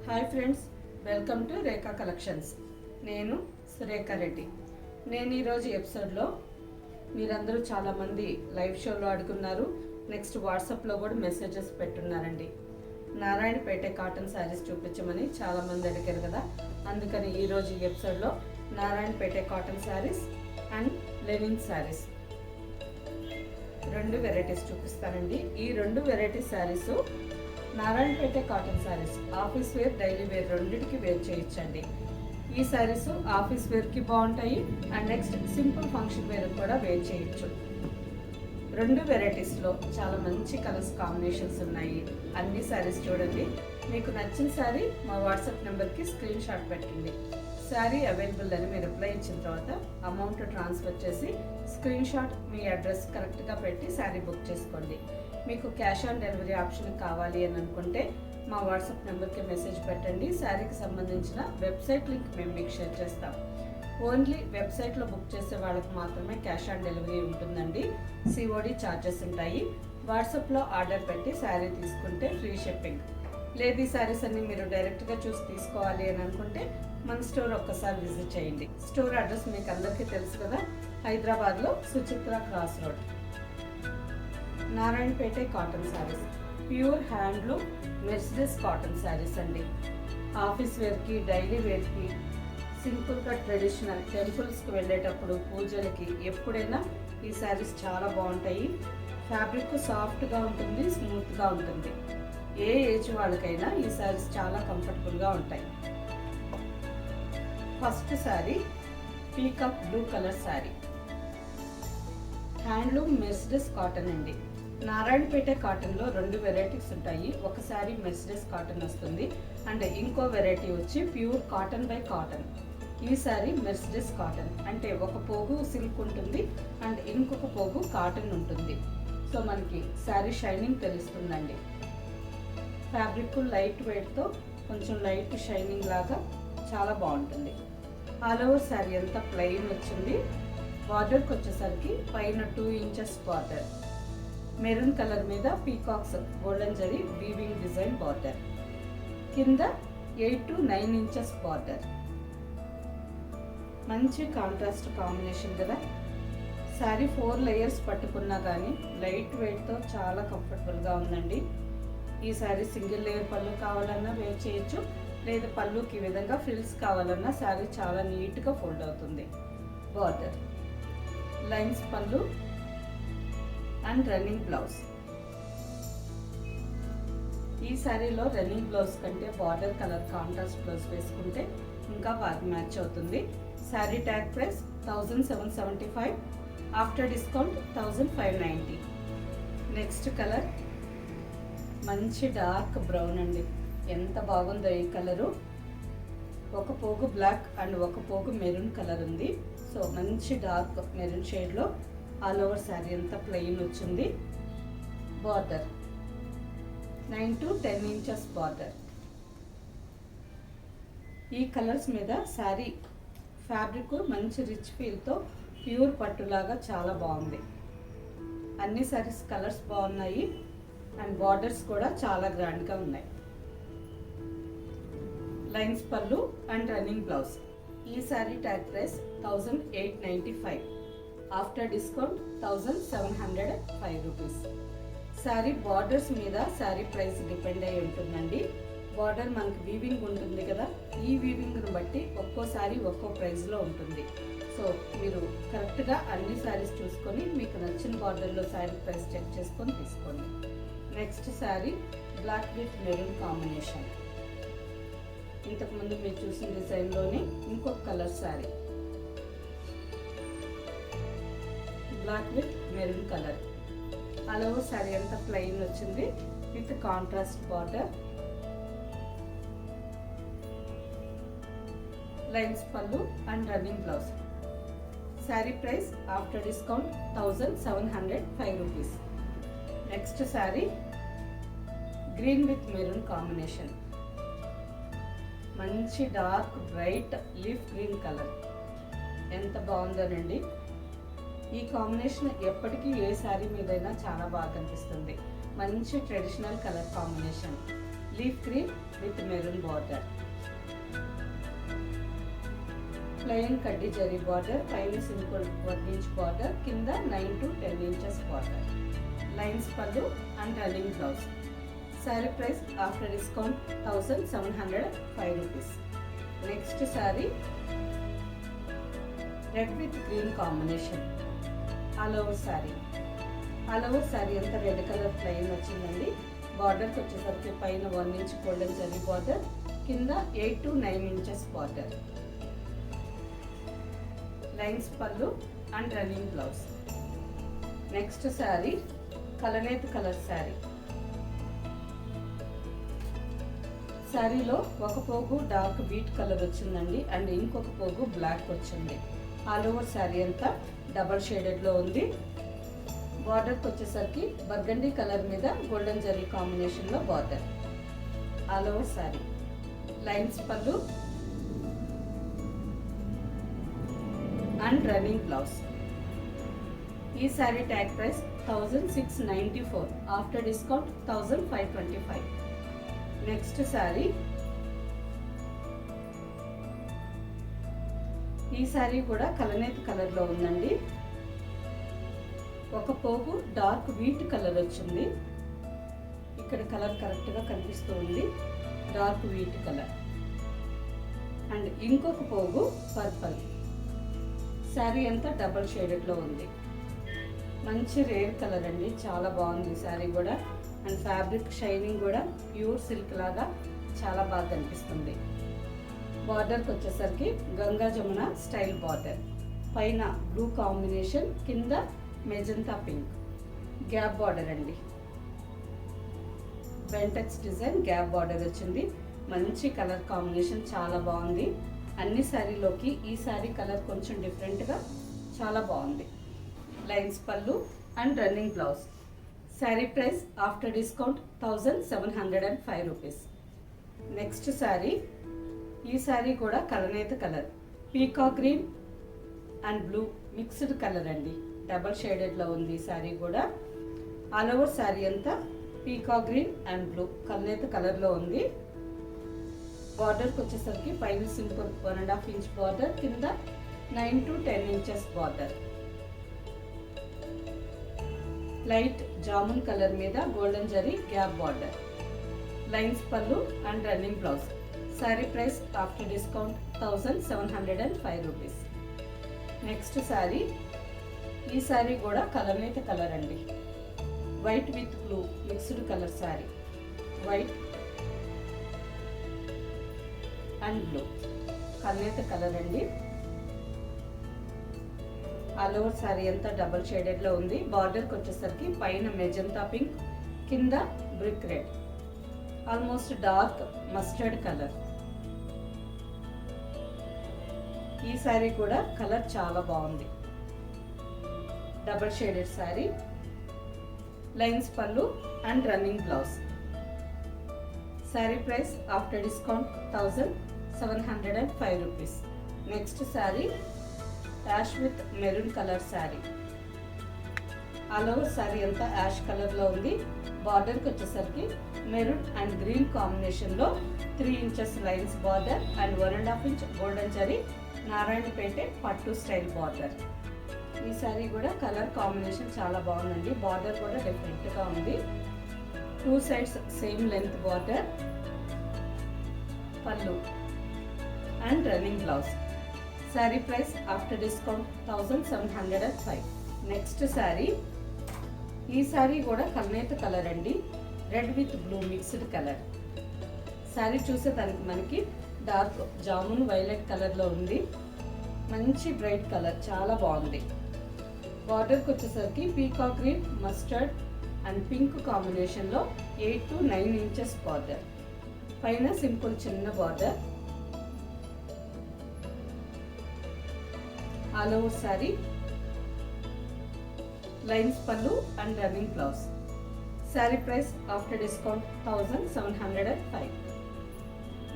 Hi friends, welcome to Rekha collections. నేను సురేఖా రెడ్డి. నేను ఈరోజు ఎపిసోడ్లో మీరందరూ చాలామంది లైవ్ షోలో అడుగున్నారు, నెక్స్ట్ వాట్సాప్లో కూడా మెసేజెస్ పెట్టున్నారండి. నారాయణపేట కాటన్ శారీస్ చూపించమని చాలామంది అడిగారు కదా, అందుకని ఈరోజు ఈ ఎపిసోడ్లో Narayanpet cotton saris and linen sarees రెండు వెరైటీస్ చూపిస్తానండి. ఈ రెండు variety sarees Narayanpet cotton sarees office wear, daily wear రెండింటికి వేర్ చేయొచ్చండి. ఈ శారీస్ ఆఫీస్ వేర్కి బాగుంటాయి and next simple function wear కూడా వేర్ చేయొచ్చు. రెండు వెరైటీస్లో చాలా మంచి కలర్స్ కాంబినేషన్స్ ఉన్నాయి. అన్ని శారీస్ చూడండి. మీకు నచ్చిన శారీ మా వాట్సాప్ నెంబర్కి స్క్రీన్ షాట్ పెట్టండి. శారీ అవైలబుల్ అని మీరు రిప్లై ఇచ్చిన తర్వాత అమౌంట్ ట్రాన్స్ఫర్ చేసి స్క్రీన్ షాట్ మీ అడ్రస్ కరెక్ట్గా పెట్టి శారీ బుక్ చేసుకోండి. మీకు క్యాష్ ఆన్ డెలివరీ ఆప్షన్ కావాలి అని అనుకుంటే మా వాట్సాప్ నెంబర్కి మెసేజ్ పెట్టండి. శారీకి సంబంధించిన వెబ్సైట్ లింక్ మేము మీకు షేర్ చేస్తాం. ఓన్లీ వెబ్సైట్లో బుక్ చేసే వాళ్ళకి మాత్రమే క్యాష్ ఆన్ డెలివరీ ఉంటుందండి. సిఓడి ఛార్జెస్ ఉంటాయి. వాట్సాప్లో ఆర్డర్ పెట్టి శారీ తీసుకుంటే ఫ్రీ షిప్పింగ్. లేదు ఈ శారీస్ అన్ని మీరు డైరెక్ట్గా చూసి తీసుకోవాలి అని అనుకుంటే మన స్టోర్ ఒక్కసారి విజిట్ చేయండి. స్టోర్ అడ్రస్ మీకు అందరికీ తెలుసు కదా, హైదరాబాద్లో Suchitra cross road. Narayanpet cotton saris pure handloom Mercedes cotton saris అండి. ఆఫీస్ వేర్కి, డైలీ వేర్కి, సింపుల్గా ట్రెడిషనల్ టెంపుల్స్కి వెళ్ళేటప్పుడు, పూజలకి ఎప్పుడైనా ఈ శారీస్ చాలా బాగుంటాయి. ఫ్యాబ్రిక్ సాఫ్ట్గా ఉంటుంది, స్మూత్గా ఉంటుంది. ఏ ఏజ్ వాళ్ళకైనా ఈ శారీస్ చాలా కంఫర్టబుల్గా ఉంటాయి. First sari peacock blue colour sari, handloom Mercedes cotton అండి. నారాయణపేట కాటన్లో రెండు వెరైటీస్ ఉంటాయి. ఒక శారీ మెర్సిడెస్ కాటన్ వస్తుంది అండ్ ఇంకో వెరైటీ వచ్చి ప్యూర్ కాటన్ బై కాటన్. ఈ శారీ మెర్సిడెస్ కాటన్ అంటే ఒక పోగు సిల్క్ ఉంటుంది అండ్ ఇంకొక పోగు కాటన్ ఉంటుంది. సో మనకి శారీ షైనింగ్ తెలుస్తుందండి. ఫ్యాబ్రిక్ లైట్ వెయిట్తో కొంచెం లైట్ షైనింగ్ లాగా చాలా బాగుంటుంది. ఆల్ ఓవర్ శారీ అంతా ప్లెయిన్ వచ్చింది. బార్డర్కి వచ్చేసరికి పైన 2 ఇంచెస్ బార్డర్, మెరూన్ కలర్ మీద peacocks golden zari weaving design border, కింద 8 to 9 ఇంచెస్ బార్డర్. మంచి కాంట్రాస్ట్ కాంబినేషన్ కదా. శారీ 4 లేయర్స్ పట్టుకున్నా కానీ లైట్ వెయిట్తో చాలా కంఫర్టబుల్గా ఉందండి. ఈ శారీ సింగిల్ లేయర్ పళ్ళు కావాలన్నా వేర్ చేయొచ్చు, లేదా పళ్ళుకి ఈ విధంగా ఫ్రిల్స్ కావాలన్నా శారీ చాలా నీట్గా ఫోల్డ్ అవుతుంది. బార్డర్, లైన్స్ పళ్ళు అండ్ రన్నింగ్ బ్లౌజ్. ఈ శారీలో రన్నింగ్ బ్లౌజ్ కంటే బార్డర్ కలర్ కాంట్రాస్ట్ బ్లౌజ్ వేసుకుంటే ఇంకా బాగా మ్యాచ్ అవుతుంది. Sari tag price 1775, after discount 1590. Next colour మంచి డార్క్ బ్రౌన్ అండి. ఎంత బాగుందో ఈ కలరు. ఒక పోగు బ్లాక్ అండ్ ఒక పోగు మెరూన్ కలర్ ఉంది. సో మంచి డార్క్ మెరూన్ షేడ్లో ఆల్ ఓవర్ శారీ అంతా ప్లెయిన్ వచ్చింది. Border 9 to 10 inches border. ఈ కలర్స్ మీద శారీ ఫ్యాబ్రిక్ మంచి రిచ్ ఫీల్తో ప్యూర్ పట్టులాగా చాలా బాగుంది. అన్ని శారీస్ కలర్స్ బాగున్నాయి అండ్ బార్డర్స్ కూడా చాలా గ్రాండ్గా ఉన్నాయి. లైన్స్ పళ్ళు అండ్ రన్నింగ్ బ్లౌజ్. ఈ sari tag price 1895, after discount 1705 rupees. Sari borders మీద శారీ ప్రైస్ డిపెండ్ అయి ఉంటుందండి. బార్డర్ మనకి వీవింగ్ ఉంటుంది కదా, ఈ వీవింగ్ను బట్టి ఒక్కో శారీ ఒక్కో ప్రైస్లో ఉంటుంది. సో మీరు కరెక్ట్గా అన్ని శారీస్ చూసుకొని మీకు నచ్చిన బార్డర్లో శారీ ప్రైస్ చెక్ చేసుకొని తీసుకోండి. Next sari black with maroon combination. ఇంతకుముందు మీరు చూసిన డిజైన్లోనే ఇంకొక colour sari, black with maroon colour. అలా శారీ అంతా ప్లెయిన్ వచ్చింది విత్ కాంట్రాస్ట్ బార్డర్, లైన్స్ పళ్ళు and running blouse. Sari price after discount 1705 rupees. Next sari green with maroon combination. మంచి dark bright leaf green colour. ఎంత బాగుందోనండి. ఈ కాంబినేషన్ ఎప్పటికీ ఏ శారీ మీదైనా చాలా బాగా కనిపిస్తుంది. మంచి traditional colour combination. Leaf green with maroon border. Plain కడ్డీ జరీ బార్డర్, పైన సింపుల్ 1 ఇంచ్ బార్డర్, కింద 9 to 10 ఇంచెస్ బార్డర్. లైన్స్ పళ్ళు and running blouse. Sari price after discount 1705 rupees. Next sari red with green combination. All over sari అంతా red colour plain వచ్చిందండి. బార్డర్కి వచ్చేసరికి పైన 1 inch golden zari border, కింద 8 to 9 ఇంచెస్ బార్డర్. లైన్స్ పళ్ళు and running blouse. Next sari కలనేత్ colour sari. శారీలో ఒక పోగు డార్క్ బీట్ కలర్ వచ్చిందండి అండ్ ఇంకొక పోగు బ్లాక్ వచ్చింది. ఆల్ ఓవర్ శారీ అంతా డబల్ షేడెడ్లో ఉంది. బార్డర్కి వచ్చేసరికి బర్గండీ కలర్ మీద గోల్డెన్ జరీ కాంబినేషన్లో border. All over sari. Lines పళ్ళు అండ్ రన్నింగ్ బ్లౌజ్. ఈ sari tag price 1694, after discount 1525. Next sari. ఈ శారీ కూడా కలనేత్ కలర్లో ఉందండి. ఒక పోగు డార్క్ వీట్ కలర్ వచ్చింది. ఇక్కడ కలర్ కరెక్ట్గా కనిపిస్తూ ఉంది, డార్క్ వీట్ కలర్. అండ్ ఇంకొక పోగు పర్పల్. శారీ అంతా డబల్ షేడెడ్లో ఉంది. మంచి రేర్ కలర్ అండి, చాలా బాగుంది శారీ కూడా. అండ్ ఫ్యాబ్రిక్ షైనింగ్ కూడా ప్యూర్ సిల్క్ లాగా చాలా బాగా కనిపిస్తుంది. బార్డర్కి వచ్చేసరికి గంగా జమున స్టైల్ బార్డర్, పైన బ్లూ కాంబినేషన్, కింద మెజంతా పింక్. గ్యాప్ బార్డర్ అండి, బెంటెక్స్ డిజైన్ గ్యాప్ బార్డర్ వచ్చింది. మంచి కలర్ కాంబినేషన్, చాలా బాగుంది. అన్ని శారీలోకి ఈ శారీ కలర్ కొంచెం డిఫరెంట్గా చాలా బాగుంది. లైన్స్ పళ్ళు and running blouse. Sari price after discount 1705 rupees. Next sari. ఈ శారీ కూడా కలనేత colour, peacock green and blue mixed colour అండి, డబల్ షేడెడ్లో ఉంది ఈ శారీ కూడా. ఆల్ ఓవర్ శారీ అంతా పీకాక్ గ్రీన్ అండ్ బ్లూ కలనేత కలర్లో ఉంది. బార్డర్కి వచ్చేసరికి పైన సింపుల్ 1.5 ఇంచ్ బార్డర్, కింద 9 to 10 inches border. Light jamun colour మీద golden zari gap border. Lines పళ్ళు and running blouse. Sari price after discount 1705 rupees. Next sari. ఈ శారీ కూడా కలనేత కలర్ అండి, white with blue mixed colour sari. White and blue కలనేత కలర్ అండి. ఆల్ ఓవర్ శారీ అంతా డబల్ షేడెడ్లో ఉంది. బార్డర్కి వచ్చేసరికి పైన మెజంతా పింక్, కింద brick red, almost dark mustard colour. ఈ శారీ కూడా కలర్ చాలా బాగుంది, డబల్ షేడెడ్ శారీ. లైన్స్ పళ్ళు and running blouse. Sari price after discount 1705 rupees. Next sari ash with maroon colour saree. All over sari అంతా యాష్ కలర్లో ఉంది. బార్డర్కి వచ్చేసరికి మెరూన్ అండ్ గ్రీన్ కాంబినేషన్లో 3 inches lines border and 1.5 inch golden zari Narayanpet పట్టు స్టైల్ బార్డర్. ఈ శారీ కూడా కలర్ కాంబినేషన్ చాలా బాగుందండి. బార్డర్ కూడా డిఫరెంట్గా ఉంది. 2 సైడ్స్ సేమ్ లెంత్ బార్డర్. పళ్ళు and running blouse. Sari price after discount 1705. Next sari. ఈ శారీ కూడా కలనేత కలర్ అండి, red with blue mixed colour. Sari చూసేదానికి మనకి డార్క్ జామున్ వైలెట్ కలర్లో ఉంది. మంచి బ్రైట్ కలర్, చాలా బాగుంది. బార్డర్కి వచ్చేసరికి peacock green, mustard and pink కాంబినేషన్లో 8 to 9 ఇంచెస్ బార్డర్. పైన సింపుల్ చిన్న border. All over sari. Lines పళ్ళు and running blouse. Sari price after discount 1705.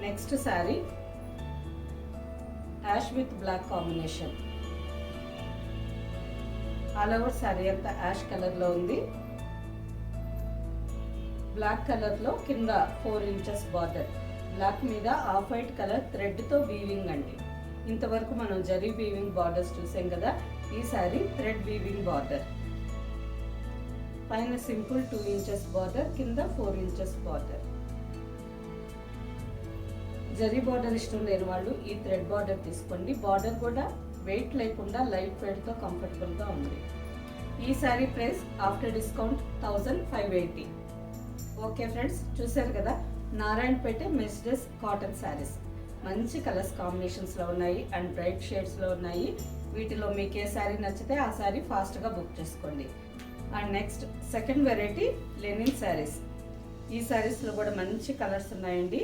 Next sari ash with black combination. All over sari అంతా యాష్ కలర్లో ఉంది. బ్లాక్ కలర్లో కింద 4 ఇంచెస్ బార్డర్, బ్లాక్ మీద ఆఫ్ వైట్ కలర్ థ్రెడ్తో వీవింగ్ అండి. ఇంతవరకు మనం జరీ వీవింగ్ బార్డర్స్ చూసాం కదా, ఈ సారీ థ్రెడ్ వీవింగ్ బార్డర్. పైన సింపుల్ 2 ఇంచెస్ బార్డర్, కింద 4 ఇంచెస్ బార్డర్. జరీ బార్డర్ ఇష్టం లేని వాళ్ళు ఈ థ్రెడ్ బార్డర్ తీసుకోండి. బార్డర్ కూడా వెయిట్ లేకుండా లైట్ వెయిట్తో కంఫర్టబుల్గా ఉంది. ఈ sorry price after discount 1580. Okay friends, చూసారు కదా నారాయణపేట మెస్డెస్ కాటన్ శారీస్. మంచి కలర్స్ కాంబినేషన్స్లో ఉన్నాయి అండ్ బ్రైట్ షేడ్స్లో ఉన్నాయి. వీటిలో మీకు ఏ శారీ నచ్చితే ఆ శారీ ఫాస్ట్గా బుక్ చేసుకోండి. And next second variety linen saris. ఈ శారీస్లో కూడా మంచి కలర్స్ ఉన్నాయండి.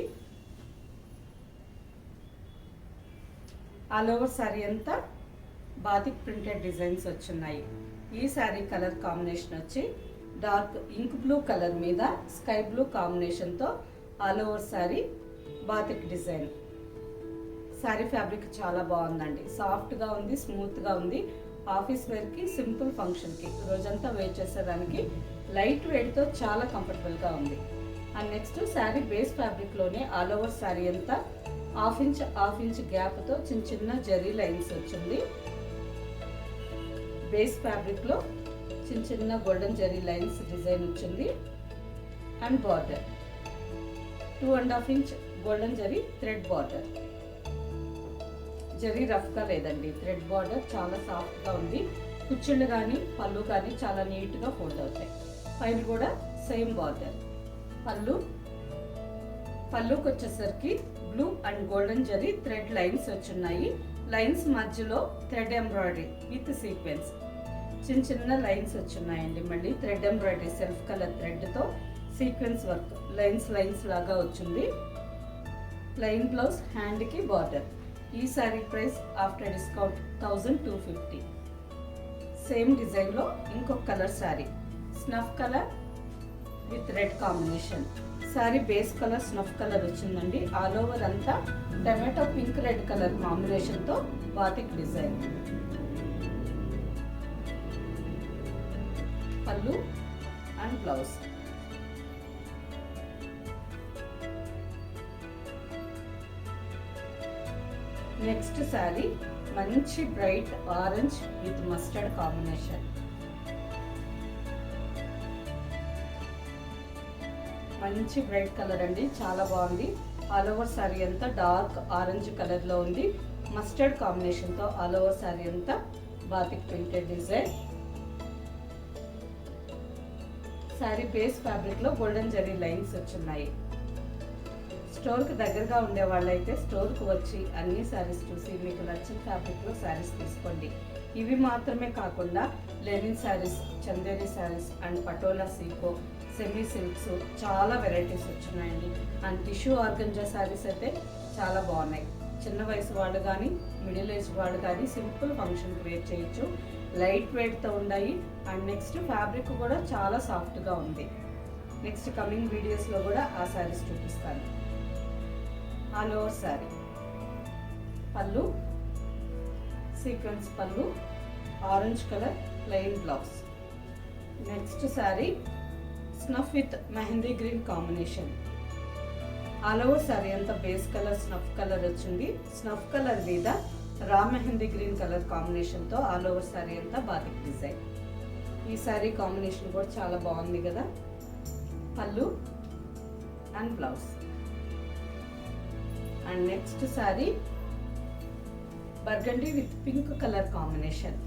ఆల్ ఓవర్ శారీ అంతా బాతిక్ ప్రింటెడ్ డిజైన్స్ వచ్చున్నాయి. ఈ శారీ కలర్ కాంబినేషన్ వచ్చి డార్క్ ఇంక్ బ్లూ కలర్ మీద స్కై బ్లూ కాంబినేషన్తో all over sari batik design. Sari fabric చాలా బాగుందండి, సాఫ్ట్గా ఉంది, స్మూత్గా ఉంది. ఆఫీస్ వేర్కి, సింపుల్ ఫంక్షన్కి, రోజంతా వేర్ చేసేదానికి లైట్ వెయిట్తో చాలా కంఫర్టబుల్గా ఉంది. అండ్ నెక్స్ట్ శారీ బేస్ ఫ్యాబ్రిక్లోనే ఆల్ ఓవర్ శారీ అంతా హాఫ్ ఇంచ్ గ్యాప్తో చిన్న చిన్న జరీ లైన్స్ వచ్చింది. బేస్ ఫ్యాబ్రిక్లో చిన్న చిన్న గోల్డెన్ జరీ లైన్స్ డిజైన్ వచ్చింది. And border 2.5 inch golden zari thread border. Zari రఫ్గా లేదండి, థ్రెడ్ బార్డర్ చాలా సాఫ్ట్గా ఉంది. కుచ్చుళ్ళు కానీ పళ్ళు కానీ చాలా నీట్గా ఫోల్డ్ అవుతాయి. పైన కూడా సేమ్ బార్డర్. పళ్ళుకి వచ్చేసరికి blue and golden zari thread lines వచ్చున్నాయి. లైన్స్ మధ్యలో థ్రెడ్ ఎంబ్రాయిడరీ విత్ సీక్వెన్స్, చిన్న చిన్న లైన్స్ వచ్చున్నాయండి. మళ్ళీ థ్రెడ్ ఎంబ్రాయిడరీ సెల్ఫ్ కలర్ థ్రెడ్తో సీక్వెన్స్ వర్క్ లైన్స్ లాగా వచ్చింది. ప్లెయిన్ బ్లౌజ్, హ్యాండ్కి బార్డర్. ఈ sari price after discount 1250. Same డిజైన్లో ఇంకొక colour sari, snuff colour with red combination. Sari base colour snuff colour వచ్చిందండి. ఆల్ ఓవర్ అంతా టమాటో పింక్ రెడ్ కలర్ కాంబినేషన్తో బాతిక్ డిజైన్. పళ్ళు అండ్ బ్లౌజ్. నెక్స్ట్ శారీ మంచి bright orange with mustard combination. మంచి bright colour అండి, చాలా బాగుంది. ఆల్ ఓవర్ శారీ అంతా డార్క్ ఆరెంజ్ కలర్లో ఉంది. మస్టర్డ్ కాంబినేషన్తో ఆల్ ఓవర్ శారీ అంతా batik printed design. Sari base ఫ్యాబ్రిక్లో గోల్డెన్ జరీ లైన్స్ వచ్చున్నాయి. స్టోర్కి దగ్గరగా ఉండే వాళ్ళైతే స్టోర్కి వచ్చి అన్ని శారీస్ చూసి మీకు నచ్చిన ఫ్యాబ్రిక్లో శారీస్ తీసుకోండి. ఇవి మాత్రమే కాకుండా లెనిన్ శారీస్, చందేరి శారీస్ అండ్ పటోలా సీకో, సెమీ సిల్క్స్ చాలా వెరైటీస్ వచ్చినాయండి. అండ్ టిష్యూ ఆర్గంజా శారీస్ అయితే చాలా బాగున్నాయి. చిన్న వయసు వాళ్ళు కానీ మిడిల్ ఏజ్ వాళ్ళు కానీ సింపుల్ ఫంక్షన్కి వేర్ చేయొచ్చు. లైట్ వెయిట్తో ఉన్నాయి. అండ్ నెక్స్ట్ ఫ్యాబ్రిక్ కూడా చాలా సాఫ్ట్గా ఉంది. నెక్స్ట్ కమింగ్ వీడియోస్లో కూడా ఆ శారీస్ చూపిస్తాను. ఆల్ ఓవర్ శారీ పళ్ళు, సీక్వెన్స్ పళ్ళు, orange colour plain blouse. Next sari snuff with mehndi green combination. All over sari అంతా బేస్ కలర్ స్నఫ్ కలర్ వచ్చింది. స్నఫ్ కలర్ మీద రా మెహందీ గ్రీన్ కలర్ కాంబినేషన్తో ఆల్ ఓవర్ శారీ అంతా బాతిక్ డిజైన్. ఈ శారీ కాంబినేషన్ కూడా చాలా బాగుంది కదా. పళ్ళు and blouse. And next sari burgundy with pink colour combination.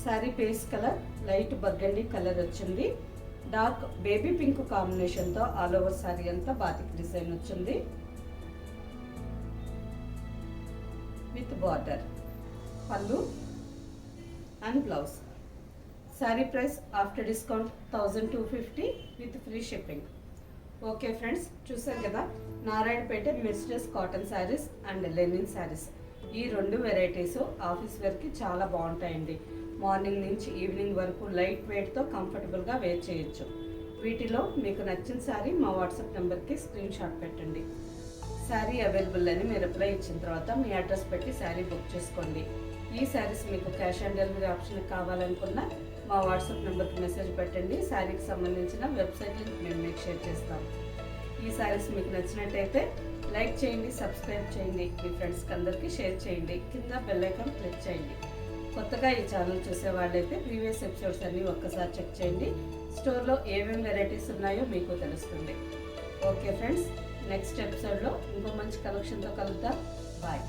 Sari base colour light burgundy colour వచ్చింది. డార్క్ బేబీ పింక్ కాంబినేషన్తో ఆల్ ఓవర్ శారీ అంతా బాతిక్ డిజైన్ వచ్చింది విత్ బార్డర్. పళ్ళు and blouse. Sari price after discount 1250 with free shipping. Okay friends, చూసారు కదా నారాయణపేట మెస్డెస్ cotton saris and linen saris. ఈ రెండు వెరైటీస్ ఆఫీస్ వేర్కి చాలా బాగుంటాయండి. మార్నింగ్ నుంచి ఈవినింగ్ వరకు లైట్ వెయిట్తో కంఫర్టబుల్గా వేర్ చేయొచ్చు. వీటిలో మీకు నచ్చిన శారీ మా వాట్సాప్ నెంబర్కి స్క్రీన్ షాట్ పెట్టండి. శారీ అవైలబుల్ అని మీరు రిప్లై ఇచ్చిన తర్వాత మీ అడ్రస్ పెట్టి శారీ బుక్ చేసుకోండి. ఈ శారీస్ మీకు క్యాష్ ఆన్ డెలివరీ ఆప్షన్ కావాలనుకున్నా మా వాట్సాప్ నెంబర్కి మెసేజ్ పెట్టండి. శారీకి సంబంధించిన వెబ్సైట్ లింక్ మేము మీకు షేర్ చేస్తాం. ఈ శారీస్ మీకు నచ్చినట్టయితే లైక్ చేయండి, సబ్స్క్రైబ్ చేయండి, మీ ఫ్రెండ్స్కి అందరికీ షేర్ చేయండి, కింద బెల్ ఐకాన్ క్లిక్ చేయండి. కొత్తగా ఈ ఛానల్ చూసే వాళ్ళైతే ప్రీవియస్ ఎపిసోడ్స్ అన్నీ ఒక్కసారి చెక్ చేయండి. స్టోర్లో ఏమేమి వెరైటీస్ ఉన్నాయో మీకు తెలుస్తుంది. ఓకే ఫ్రెండ్స్, నెక్స్ట్ ఎపిసోడ్లో ఇంకో మంచి కలెక్షన్తో కలుద్దాం. బాయ్.